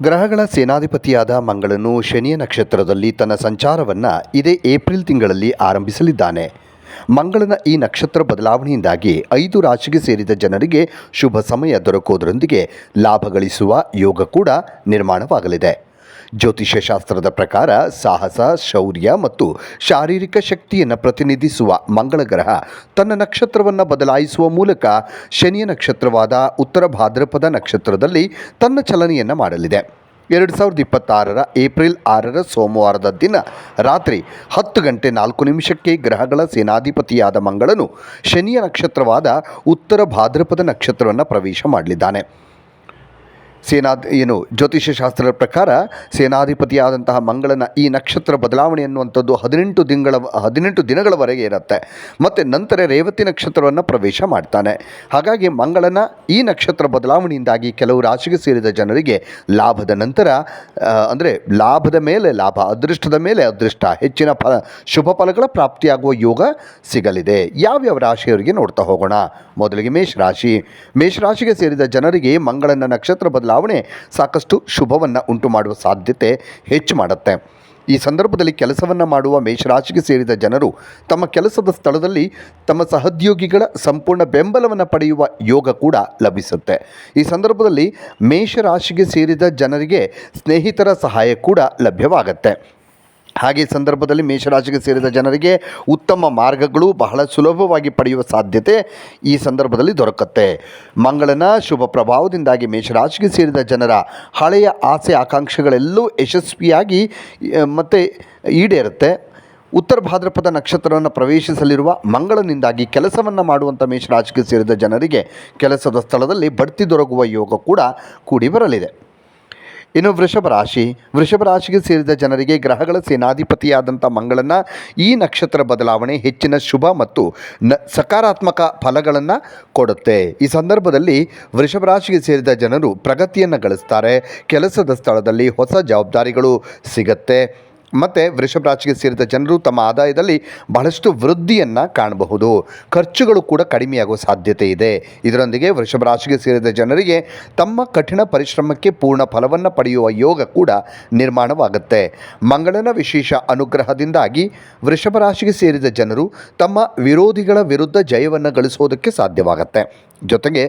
ಗ್ರಹಗಳ ಸೇನಾಧಿಪತಿಯಾದ ಮಂಗಳನು ಶನಿಯ ನಕ್ಷತ್ರದಲ್ಲಿ ತನ್ನ ಸಂಚಾರವನ್ನು ಇದೇ ಏಪ್ರಿಲ್ ತಿಂಗಳಲ್ಲಿ ಆರಂಭಿಸಲಿದ್ದಾನೆ. ಮಂಗಳನ ಈ ನಕ್ಷತ್ರ ಬದಲಾವಣೆಯಿಂದಾಗಿ 5 ರಾಶಿಗೆ ಸೇರಿದ ಜನರಿಗೆ ಶುಭ ಸಮಯ ದೊರಕುವುದರೊಂದಿಗೆ ಲಾಭ ಗಳಿಸುವ ಯೋಗ ಕೂಡ ನಿರ್ಮಾಣವಾಗಲಿದೆ. ಜ್ಯೋತಿಷ್ಯ ಶಾಸ್ತ್ರದ ಪ್ರಕಾರ ಸಾಹಸ, ಶೌರ್ಯ ಮತ್ತು ಶಾರೀರಿಕ ಶಕ್ತಿಯನ್ನು ಪ್ರತಿನಿಧಿಸುವ ಮಂಗಳ ಗ್ರಹ ತನ್ನ ನಕ್ಷತ್ರವನ್ನು ಬದಲಾಯಿಸುವ ಮೂಲಕ ಶನಿಯ ನಕ್ಷತ್ರವಾದ ಉತ್ತರ ಭಾದ್ರಪದ ನಕ್ಷತ್ರದಲ್ಲಿ ತನ್ನ ಚಲನೆಯನ್ನು ಮಾಡಲಿದೆ. 2026ರ ಏಪ್ರಿಲ್ 6ರ ಸೋಮವಾರದ ದಿನ ರಾತ್ರಿ 10:04 ಗ್ರಹಗಳ ಸೇನಾಧಿಪತಿಯಾದ ಮಂಗಳನು ಶನಿಯ ನಕ್ಷತ್ರವಾದ ಉತ್ತರ ಭಾದ್ರಪದ ನಕ್ಷತ್ರವನ್ನು ಪ್ರವೇಶ ಮಾಡಲಿದ್ದಾನೆ. ಜ್ಯೋತಿಷ್ಯ ಶಾಸ್ತ್ರದ ಪ್ರಕಾರ ಸೇನಾಧಿಪತಿಯಾದಂತಹ ಮಂಗಳನ ಈ ನಕ್ಷತ್ರ ಬದಲಾವಣೆ ಅನ್ನುವಂಥದ್ದು 18 ದಿನಗಳವರೆಗೆ ಇರುತ್ತೆ. ಮತ್ತು ನಂತರ ರೇವತಿ ನಕ್ಷತ್ರವನ್ನು ಪ್ರವೇಶ ಮಾಡ್ತಾನೆ. ಹಾಗಾಗಿ ಮಂಗಳನ ಈ ನಕ್ಷತ್ರ ಬದಲಾವಣೆಯಿಂದಾಗಿ ಕೆಲವು ರಾಶಿಗೆ ಸೇರಿದ ಜನರಿಗೆ ಲಾಭದ ನಂತರ ಅಂದರೆ ಲಾಭದ ಮೇಲೆ ಲಾಭ, ಅದೃಷ್ಟದ ಮೇಲೆ ಅದೃಷ್ಟ, ಹೆಚ್ಚಿನ ಶುಭ ಫಲಗಳ ಪ್ರಾಪ್ತಿಯಾಗುವ ಯೋಗ ಸಿಗಲಿದೆ. ಯಾವ್ಯಾವ ರಾಶಿಯವರಿಗೆ ನೋಡ್ತಾ ಹೋಗೋಣ. ಮೊದಲಿಗೆ ಮೇಷರಾಶಿಗೆ ಸೇರಿದ ಜನರಿಗೆ ಮಂಗಳನ ನಕ್ಷತ್ರ ಬದಲಾವಣೆ ಸಾಕಷ್ಟು ಶುಭವನ್ನು ಉಂಟು ಮಾಡುವ ಸಾಧ್ಯತೆ ಹೆಚ್ಚು ಮಾಡುತ್ತೆ. ಈ ಸಂದರ್ಭದಲ್ಲಿ ಕೆಲಸವನ್ನು ಮಾಡುವ ಮೇಷರಾಶಿಗೆ ಸೇರಿದ ಜನರು ತಮ್ಮ ಕೆಲಸದ ಸ್ಥಳದಲ್ಲಿ ತಮ್ಮ ಸಹೋದ್ಯೋಗಿಗಳ ಸಂಪೂರ್ಣ ಬೆಂಬಲವನ್ನು ಪಡೆಯುವ ಯೋಗ ಕೂಡ ಲಭಿಸುತ್ತೆ. ಈ ಸಂದರ್ಭದಲ್ಲಿ ಮೇಷರಾಶಿಗೆ ಸೇರಿದ ಜನರಿಗೆ ಸ್ನೇಹಿತರ ಸಹಾಯ ಕೂಡ ಲಭ್ಯವಾಗುತ್ತೆ. ಹಾಗೆ ಸಂದರ್ಭದಲ್ಲಿ ಮೇಷರಾಶಿಗೆ ಸೇರಿದ ಜನರಿಗೆ ಉತ್ತಮ ಮಾರ್ಗಗಳು ಬಹಳ ಸುಲಭವಾಗಿ ಪಡೆಯುವ ಸಾಧ್ಯತೆ ಈ ಸಂದರ್ಭದಲ್ಲಿ ದೊರಕುತ್ತೆ. ಮಂಗಳನ ಶುಭ ಪ್ರಭಾವದಿಂದಾಗಿ ಮೇಷರಾಶಿಗೆ ಸೇರಿದ ಜನರ ಹಳೆಯ ಆಸೆ ಆಕಾಂಕ್ಷೆಗಳೆಲ್ಲೂ ಯಶಸ್ವಿಯಾಗಿ ಮತ್ತು ಈಡೇರುತ್ತೆ. ಉತ್ತರ ಭಾದ್ರಪದ ನಕ್ಷತ್ರವನ್ನು ಪ್ರವೇಶಿಸಲಿರುವ ಮಂಗಳನಿಂದಾಗಿ ಕೆಲಸವನ್ನು ಮಾಡುವಂಥ ಮೇಷರಾಶಿಗೆ ಸೇರಿದ ಜನರಿಗೆ ಕೆಲಸದ ಸ್ಥಳದಲ್ಲಿ ಬಡ್ತಿ ದೊರಕುವ ಯೋಗ ಕೂಡ ಕೂಡಿ ಬರಲಿದೆ. ಇನ್ನು ವೃಷಭ ರಾಶಿಗೆ ಸೇರಿದ ಜನರಿಗೆ ಗ್ರಹಗಳ ಸೇನಾಧಿಪತಿಯಾದಂಥ ಮಂಗಳನ ಈ ನಕ್ಷತ್ರ ಬದಲಾವಣೆ ಹೆಚ್ಚಿನ ಶುಭ ಮತ್ತು ಸಕಾರಾತ್ಮಕ ಫಲಗಳನ್ನು ಕೊಡುತ್ತೆ. ಈ ಸಂದರ್ಭದಲ್ಲಿ ವೃಷಭ ರಾಶಿಗೆ ಸೇರಿದ ಜನರು ಪ್ರಗತಿಯನ್ನು ಗಳಿಸ್ತಾರೆ. ಕೆಲಸದ ಸ್ಥಳದಲ್ಲಿ ಹೊಸ ಜವಾಬ್ದಾರಿಗಳು ಸಿಗತ್ತೆ. ಮತ್ತು ವೃಷಭ ರಾಶಿಗೆ ಸೇರಿದ ಜನರು ತಮ್ಮ ಆದಾಯದಲ್ಲಿ ಬಹಳಷ್ಟು ವೃದ್ಧಿಯನ್ನು ಕಾಣಬಹುದು. ಖರ್ಚುಗಳು ಕೂಡ ಕಡಿಮೆಯಾಗುವ ಸಾಧ್ಯತೆ ಇದೆ. ಇದರೊಂದಿಗೆ ವೃಷಭ ರಾಶಿಗೆ ಸೇರಿದ ಜನರಿಗೆ ತಮ್ಮ ಕಠಿಣ ಪರಿಶ್ರಮಕ್ಕೆ ಪೂರ್ಣ ಫಲವನ್ನು ಪಡೆಯುವ ಯೋಗ ಕೂಡ ನಿರ್ಮಾಣವಾಗುತ್ತೆ. ಮಂಗಳನ ವಿಶೇಷ ಅನುಗ್ರಹದಿಂದಾಗಿ ವೃಷಭ ರಾಶಿಗೆ ಸೇರಿದ ಜನರು ತಮ್ಮ ವಿರೋಧಿಗಳ ವಿರುದ್ಧ ಜಯವನ್ನು ಗಳಿಸೋದಕ್ಕೆ ಸಾಧ್ಯವಾಗುತ್ತೆ. ಜೊತೆಗೆ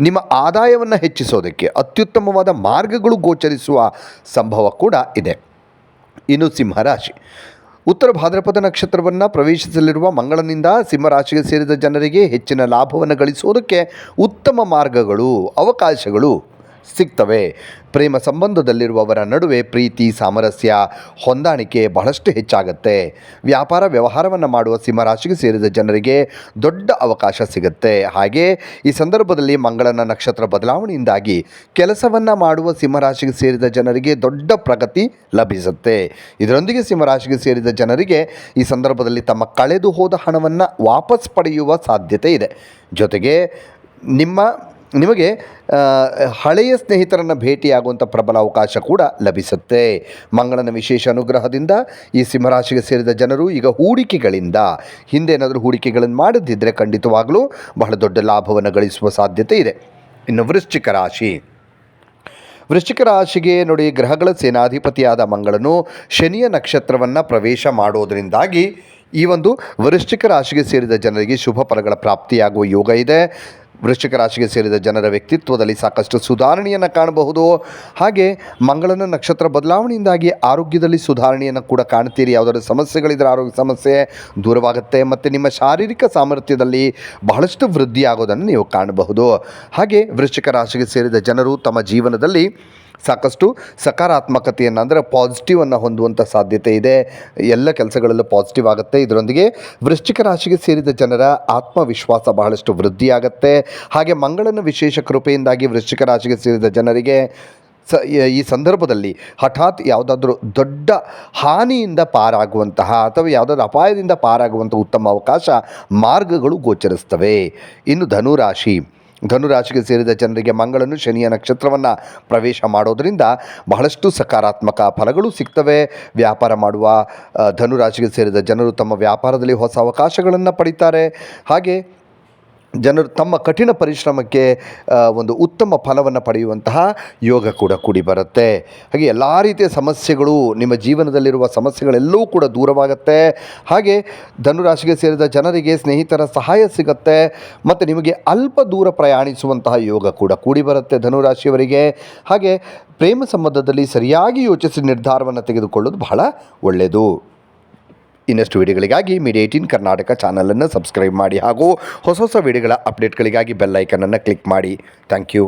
ನಿಮ್ಮ ಆದಾಯವನ್ನು ಹೆಚ್ಚಿಸೋದಕ್ಕೆ ಅತ್ಯುತ್ತಮವಾದ ಮಾರ್ಗಗಳು ಗೋಚರಿಸುವ ಸಂಭವ ಕೂಡ ಇದೆ. ಇನ್ನು ಸಿಂಹರಾಶಿ ಉತ್ತರ ಭಾದ್ರಪದ ನಕ್ಷತ್ರವನ್ನು ಪ್ರವೇಶಿಸಲಿರುವ ಮಂಗಳನಿಂದ ಸಿಂಹರಾಶಿಗೆ ಸೇರಿದ ಜನರಿಗೆ ಹೆಚ್ಚಿನ ಲಾಭವನ್ನು ಗಳಿಸುವುದಕ್ಕೆ ಉತ್ತಮ ಮಾರ್ಗಗಳು, ಅವಕಾಶಗಳು ಸಿಗ್ತವೆ. ಪ್ರೇಮ ಸಂಬಂಧದಲ್ಲಿರುವವರ ನಡುವೆ ಪ್ರೀತಿ, ಸಾಮರಸ್ಯ, ಹೊಂದಾಣಿಕೆ ಬಹಳಷ್ಟು ಹೆಚ್ಚಾಗುತ್ತೆ. ವ್ಯಾಪಾರ ವ್ಯವಹಾರವನ್ನು ಮಾಡುವ ಸಿಂಹರಾಶಿಗೆ ಸೇರಿದ ಜನರಿಗೆ ದೊಡ್ಡ ಅವಕಾಶ ಸಿಗುತ್ತೆ. ಹಾಗೆ ಈ ಸಂದರ್ಭದಲ್ಲಿ ಮಂಗಳನ ನಕ್ಷತ್ರ ಬದಲಾವಣೆಯಿಂದಾಗಿ ಕೆಲಸವನ್ನು ಮಾಡುವ ಸಿಂಹರಾಶಿಗೆ ಸೇರಿದ ಜನರಿಗೆ ದೊಡ್ಡ ಪ್ರಗತಿ ಲಭಿಸುತ್ತೆ. ಇದರೊಂದಿಗೆ ಸಿಂಹರಾಶಿಗೆ ಸೇರಿದ ಜನರಿಗೆ ಈ ಸಂದರ್ಭದಲ್ಲಿ ತಮ್ಮ ಕಳೆದು ಹೋದ ಹಣವನ್ನು ವಾಪಸ್ ಪಡೆಯುವ ಸಾಧ್ಯತೆ ಇದೆ. ಜೊತೆಗೆ ನಿಮಗೆ ಹಳೆಯ ಸ್ನೇಹಿತರನ್ನು ಭೇಟಿಯಾಗುವಂಥ ಪ್ರಬಲ ಅವಕಾಶ ಕೂಡ ಲಭಿಸುತ್ತೆ. ಮಂಗಳನ ವಿಶೇಷ ಅನುಗ್ರಹದಿಂದ ಈ ಸಿಂಹರಾಶಿಗೆ ಸೇರಿದ ಜನರು ಈಗ ಹಿಂದೆ ಏನಾದರೂ ಹೂಡಿಕೆಗಳನ್ನು ಮಾಡದಿದ್ದರೆ ಖಂಡಿತವಾಗಲೂ ಬಹಳ ದೊಡ್ಡ ಲಾಭವನ್ನು ಗಳಿಸುವ ಸಾಧ್ಯತೆ ಇದೆ. ಇನ್ನು ವೃಶ್ಚಿಕ ರಾಶಿಗೆ ನೋಡಿ, ಗ್ರಹಗಳ ಸೇನಾಧಿಪತಿಯಾದ ಮಂಗಳನು ಶನಿಯ ನಕ್ಷತ್ರವನ್ನು ಪ್ರವೇಶ ಮಾಡೋದರಿಂದಾಗಿ ಈ ಒಂದು ವೃಶ್ಚಿಕ ರಾಶಿಗೆ ಸೇರಿದ ಜನರಿಗೆ ಶುಭ ಫಲಗಳ ಪ್ರಾಪ್ತಿಯಾಗುವ ಯೋಗ ಇದೆ. ವೃಶ್ಚಿಕ ರಾಶಿಗೆ ಸೇರಿದ ಜನರ ವ್ಯಕ್ತಿತ್ವದಲ್ಲಿ ಸಾಕಷ್ಟು ಸುಧಾರಣೆಯನ್ನು ಕಾಣಬಹುದು. ಹಾಗೆ ಮಂಗಳನ ನಕ್ಷತ್ರ ಬದಲಾವಣೆಯಿಂದಾಗಿ ಆರೋಗ್ಯದಲ್ಲಿ ಸುಧಾರಣೆಯನ್ನು ಕೂಡ ಕಾಣ್ತೀರಿ. ಯಾವುದಾದ್ರೂ ಸಮಸ್ಯೆಗಳಿದ್ದರೆ ಆರೋಗ್ಯ ಸಮಸ್ಯೆ ದೂರವಾಗುತ್ತೆ. ಮತ್ತು ನಿಮ್ಮ ಶಾರೀರಿಕ ಸಾಮರ್ಥ್ಯದಲ್ಲಿ ಬಹಳಷ್ಟು ವೃದ್ಧಿಯಾಗೋದನ್ನು ನೀವು ಕಾಣಬಹುದು. ಹಾಗೆ ವೃಶ್ಚಿಕ ರಾಶಿಗೆ ಸೇರಿದ ಜನರು ತಮ್ಮ ಜೀವನದಲ್ಲಿ ಸಾಕಷ್ಟು ಸಕಾರಾತ್ಮಕತೆಯನ್ನು ಅಂದರೆ ಪಾಸಿಟಿವನ್ನು ಹೊಂದುವಂಥ ಸಾಧ್ಯತೆ ಇದೆ. ಎಲ್ಲ ಕೆಲಸಗಳಲ್ಲೂ ಪಾಸಿಟಿವ್ ಆಗುತ್ತೆ. ಇದರೊಂದಿಗೆ ವೃಶ್ಚಿಕ ರಾಶಿಗೆ ಸೇರಿದ ಜನರ ಆತ್ಮವಿಶ್ವಾಸ ಬಹಳಷ್ಟು ವೃದ್ಧಿಯಾಗುತ್ತೆ. ಹಾಗೆ ಮಂಗಳನ ವಿಶೇಷ ಕೃಪೆಯಿಂದಾಗಿ ವೃಶ್ಚಿಕ ರಾಶಿಗೆ ಸೇರಿದ ಜನರಿಗೆ ಈ ಸಂದರ್ಭದಲ್ಲಿ ಹಠಾತ್ ಯಾವುದಾದ್ರೂ ದೊಡ್ಡ ಹಾನಿಯಿಂದ ಪಾರಾಗುವಂತಹ ಅಥವಾ ಯಾವುದಾದ್ರೂ ಅಪಾಯದಿಂದ ಪಾರಾಗುವಂಥ ಉತ್ತಮ ಅವಕಾಶ ಮಾರ್ಗಗಳು ಗೋಚರಿಸ್ತವೆ. ಇನ್ನು ಧನುರಾಶಿಗೆ ಸೇರಿದ ಜನರಿಗೆ ಮಂಗಳನು ಶನಿಯ ನಕ್ಷತ್ರವನ್ನು ಪ್ರವೇಶ ಮಾಡೋದರಿಂದ ಬಹಳಷ್ಟು ಸಕಾರಾತ್ಮಕ ಫಲಗಳು ಸಿಗ್ತವೆ. ವ್ಯಾಪಾರ ಮಾಡುವ ಧನುರಾಶಿಗೆ ಸೇರಿದ ಜನರು ತಮ್ಮ ವ್ಯಾಪಾರದಲ್ಲಿ ಹೊಸ ಅವಕಾಶಗಳನ್ನು ಪಡಿತಾರೆ. ಹಾಗೆ ಜನರು ತಮ್ಮ ಕಠಿಣ ಪರಿಶ್ರಮಕ್ಕೆ ಒಂದು ಉತ್ತಮ ಫಲವನ್ನು ಪಡೆಯುವಂತಹ ಯೋಗ ಕೂಡ ಕೂಡಿ ಬರುತ್ತೆ. ಹಾಗೆ ಎಲ್ಲ ರೀತಿಯ ಸಮಸ್ಯೆಗಳು, ನಿಮ್ಮ ಜೀವನದಲ್ಲಿರುವ ಸಮಸ್ಯೆಗಳೆಲ್ಲವೂ ಕೂಡ ದೂರವಾಗುತ್ತೆ. ಹಾಗೆ ಧನುರಾಶಿಗೆ ಸೇರಿದ ಜನರಿಗೆ ಸ್ನೇಹಿತರ ಸಹಾಯ ಸಿಗುತ್ತೆ ಮತ್ತು ನಿಮಗೆ ಅಲ್ಪ ದೂರ ಪ್ರಯಾಣಿಸುವಂತಹ ಯೋಗ ಕೂಡ ಕೂಡಿ ಬರುತ್ತೆ ಧನುರಾಶಿಯವರಿಗೆ. ಹಾಗೆ ಪ್ರೇಮ ಸಂಬಂಧದಲ್ಲಿ ಸರಿಯಾಗಿ ಯೋಚಿಸಿ ನಿರ್ಧಾರವನ್ನು ತೆಗೆದುಕೊಳ್ಳೋದು ಬಹಳ ಒಳ್ಳೆಯದು. ಇನ್ನಷ್ಟು ವಿಡಿಯೋಗಳಿಗಾಗಿ ಮೀಡಿಯಾ 18 ಕರ್ನಾಟಕ ಚಾನಲನ್ನು ಸಬ್ಸ್ಕ್ರೈಬ್ ಮಾಡಿ ಹಾಗೂ ಹೊಸ ವಿಡಿಯೋಗಳ ಅಪ್ಡೇಟ್ಗಳಿಗಾಗಿ ಬೆಲ್ ಐಕನನ್ನು ಕ್ಲಿಕ್ ಮಾಡಿ. Thank you.